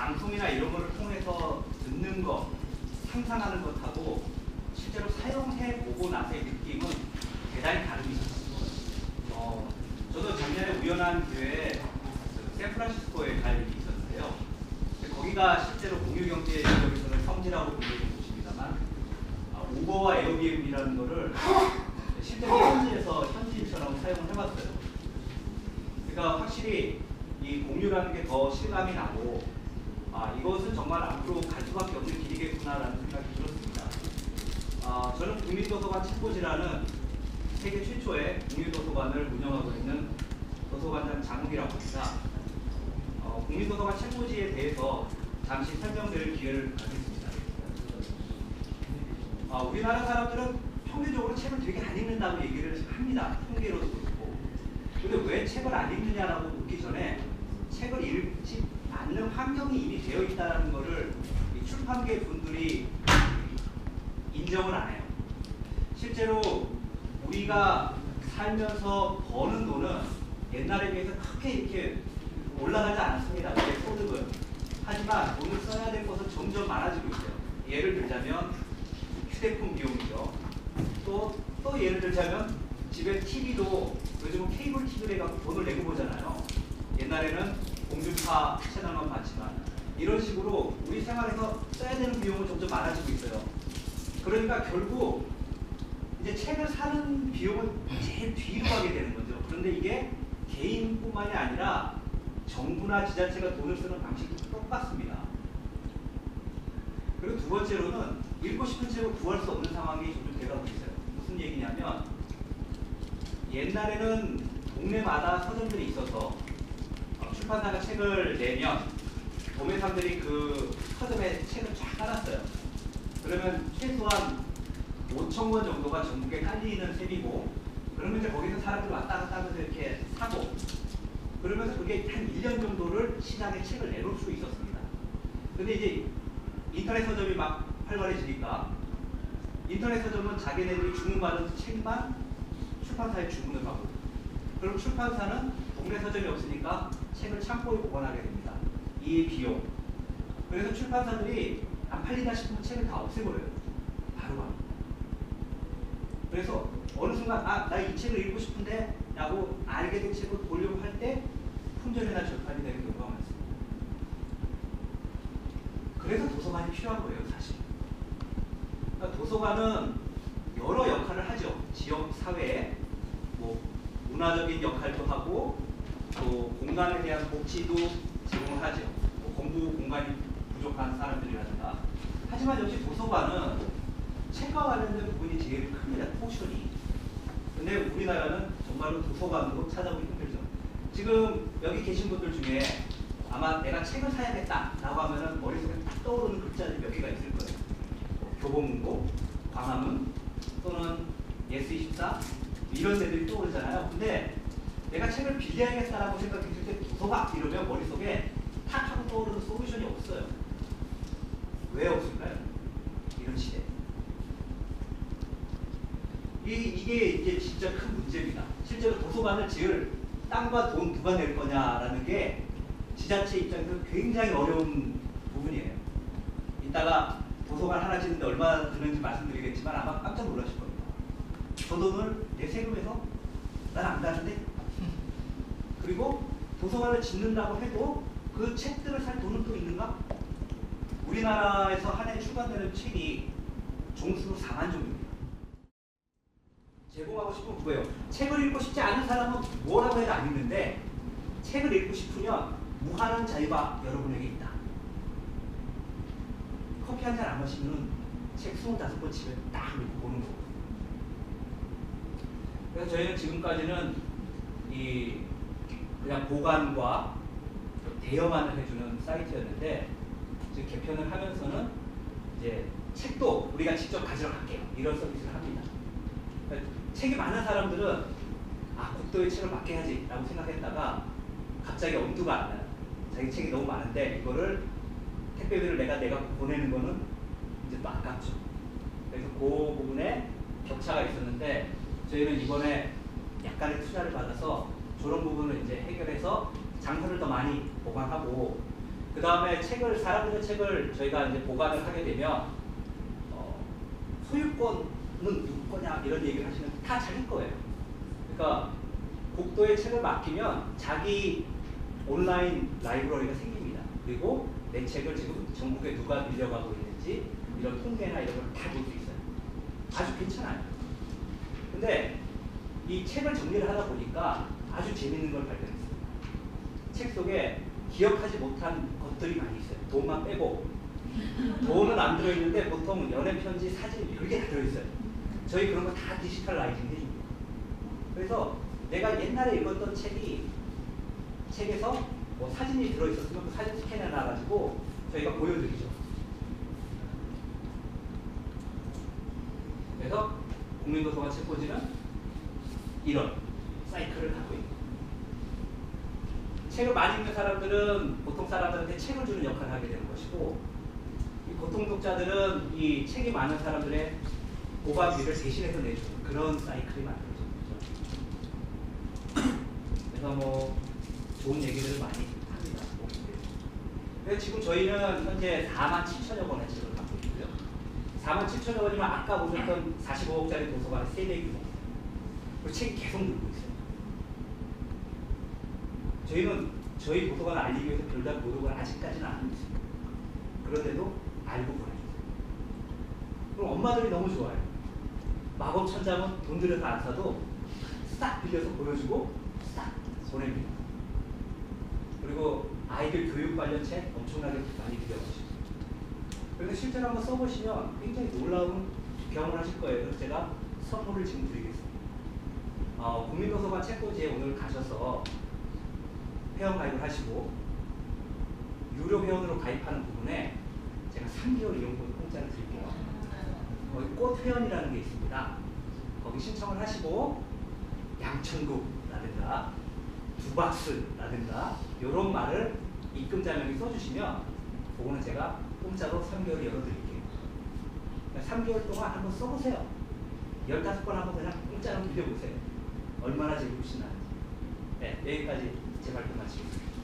방송이나 이런 거를 통해서 듣는 것, 상상하는 것하고 실제로 사용해 보고 나서의 느낌은 대단히 다릅니다. 저도 작년에 우연한 기회에 샌프란시스코에 갈 일이 있었는데요. 거기가 실제로 공유경제 지역에서는 성지라고 불리는 곳입니다만 우버와 에어비앤비라는 거를 실제로 현지에서 현지인처럼 사용을 해봤어요. 그러니까 확실히 이 공유라는 게 더 실감이 나고 이것은 정말 앞으로 갈 수밖에 없는 길이겠구나라는 생각이 들었습니다. 저는 국민도서관 책꽂이라는 세계 최초의 국민도서관을 운영하고 있는 도서관장 장욱이라고 합니다. 국민도서관 책꽂이에 대해서 잠시 설명드릴 기회를 갖겠습니다. 우리나라 사람들은 평균적으로 책을 되게 안 읽는다고 얘기를 합니다. 통계로도 그렇고. 근데 왜 책을 안 읽느냐라고 묻기 전에 책을 읽지 않는 환경이 이미 되어 있다는 것을 출판계 분들이 인정을 안 해요. 실제로 우리가 살면서 버는 돈은 옛날에 비해서 크게 이렇게 올라가지 않았습니다. 우리의 소득은. 하지만 돈을 써야 될 것은 점점 많아지고 있어요. 예를 들자면 휴대폰 비용이죠. 또 예를 들자면 집에 TV도 요즘은 케이블 TV를 해갖고 돈을 내고 보잖아요. 옛날에는 공중파 채널만 봤지만 이런 식으로 우리 생활에서 써야 되는 비용은 점점 많아지고 있어요. 그러니까 결국 이제 책을 사는 비용은 제일 뒤로 가게 되는 거죠. 그런데 이게 개인뿐만이 아니라 정부나 지자체가 돈을 쓰는 방식도 똑같습니다. 그리고 두 번째로는 읽고 싶은 책을 구할 수 없는 상황이 점점 돼가고 있어요. 무슨 얘기냐면 옛날에는 동네마다 서점들이 있어서 출판사가 책을 내면 도매상들이 그 서점에 책을 쫙 깔았어요. 그러면 최소한 5,000권 정도가 전국에 깔리는 셈이고, 그러면 이제 거기서 사람들이 왔다 갔다 하면서 이렇게 사고, 그러면서 그게 한 1년 정도를 시장에 책을 내놓을 수 있었습니다. 근데 이제 인터넷 서점이 막 활발해지니까 인터넷 서점은 자기네들이 주문받은 책만 출판사에 주문을 하고, 그럼 출판사는 동네 서점이 없으니까 책을 창고에 보관하게 됩니다. 이 비용. 그래서 출판사들이 안 팔린다 싶으면 책을 다 없애버려요. 바로. 그래서 어느 순간 나 이 책을 읽고 싶은데 라고 알게 된 책을 보려고 할 때 품절이나 절판이 되는 경우가 많습니다. 그래서 도서관이 필요한 거예요, 사실. 그러니까 도서관은 여러 역할을 하죠. 지역 사회에 뭐 문화적인 역할도 하고 또 공간에 대한 복지도 제공을 하죠. 뭐 공부 공간이 부족한 사람들이라든가. 하지만 역시 도서관은 책과 관련된 부분이 제일 큽니다. 포션이. 근데 우리나라는 정말로 도서관으로 찾아보기 힘들죠. 지금 여기 계신 분들 중에 아마 내가 책을 사야겠다라고 하면은 머릿속에 딱 떠오르는 글자들이 몇 개가 있을 거예요. 교보문고, 광화문, 또는 예스24 이런 데들이 떠오르잖아요. 근데 내가 책을 빌려야겠다라고 생각했을 때 도서관 이러면 머릿속에 탁 하고 떠오르는 솔루션이 없어요. 왜 없을까요? 이런 시대. 이게 이제 진짜 큰 문제입니다. 실제로 도서관을 지을 땅과 돈 누가 낼 거냐라는 게 지자체 입장에서 굉장히 어려운 부분이에요. 이따가 도서관 하나 짓는데 얼마 드는지 말씀드리겠지만 아마 깜짝 놀라실 겁니다. 저 돈을 내 세금에서 난 안 가는데? 그리고 도서관을 짓는다고 해도 그 책들을 살 돈은 또 있는가? 우리나라에서 한 해 출간되는 책이 종수로 4만 종입니다. 제공하고 싶은 그거예요. 책을 읽고 싶지 않은 사람은 뭐라고 해도 안 읽는데 책을 읽고 싶으면 무한한 자유가 여러분에게 있다. 커피 한 잔 안 마시면 책 25권 집에 딱 읽고 보는 거고. 그래서 저희는 지금까지는 그냥 보관과 대여만을 해주는 사이트였는데 지금 개편을 하면서는 이제 책도 우리가 직접 가지러 갈게요. 이런 서비스를 합니다. 그러니까 책이 많은 사람들은 국도에 책을 맡겨야지 라고 생각했다가 갑자기 엄두가 안 나요. 자기 책이 너무 많은데 이거를 택배비를 내가 보내는 거는 이제 또 아깝죠. 그래서 그 부분에 격차가 있었는데 저희는 이번에 약간의 투자를 받아서 저런 부분을 이제 해결해서 장소를 더 많이 보관하고 그 다음에 사람들의 책을 저희가 이제 보관을 하게 되면 소유권은 누구 거냐 이런 얘기를 하시면 다 자기 거예요. 그러니까 국도에 책을 맡기면 자기 온라인 라이브러리가 생깁니다. 그리고 내 책을 지금 전국에 누가 빌려가고 있는지 이런 통계나 이런 걸 다 볼 수 있어요. 아주 괜찮아요. 근데 이 책을 정리를 하다 보니까 아주 재밌는 걸 발견했어요. 책 속에 기억하지 못한 것들이 많이 있어요. 돈만 빼고. 돈은 안 들어있는데 보통 연애편지, 사진 별게 다 들어있어요. 저희 그런 거 다 디지털 라이징 해줍니다. 그래서 내가 옛날에 읽었던 책에서 뭐 사진이 들어있었으면 그 사진 스캔해 놔가지고 저희가 보여드리죠. 그래서 국민도서관 책꽂이는 이런 사이클을 갖고 있는 거예요. 책을 많이 읽는 사람들은 보통 사람들한테 책을 주는 역할을 하게 되는 것이고, 이 보통 독자들은 이 책이 많은 사람들의 고관비를 대신해서 내주는 그런 사이클이 만들어지는 거죠. 그래서 뭐 좋은 얘기들을 많이 합니다. 그래서 지금 저희는 현재 47,000여 권의 책을 갖고 있고요. 47,000여 권이면 아까 보셨던 45억짜리 도서관의 3배 규모. 그 책이 계속 늘고 있어요. 저희는 저희 도서관을 알리기 위해서 별다른 노력을 아직까지는 안 하고 있습니다. 그런데도 알고 보내주세요. 그럼 엄마들이 너무 좋아요. 마법 천장은 돈 들여서 안 사도 싹 빌려서 보여주고 싹 보냅니다. 그리고 아이들 교육 관련 책 엄청나게 많이 빌려가시고. 그래서 실제로 한번 써보시면 굉장히 놀라운 경험을 하실 거예요. 그래서 제가 선물을 지금 드리겠습니다. 국민도서관 책꽂이에 오늘 가셔서 회원 가입을 하시고 유료 회원으로 가입하는 부분에 제가 3개월 이용권 공짜로 드릴게요. 거기 꽃 회원이라는 게 있습니다. 거기 신청을 하시고 양천구라든가 두박스라든가 이런 말을 입금자명에 써주시면 그거는 제가 공짜로 3개월 열어드릴게요. 3개월 동안 한번 써보세요. 15번 한번 그냥 공짜로 빌려보세요. 얼마나 재밌으시나. 네, 여기까지 제 발표 마치겠습니다.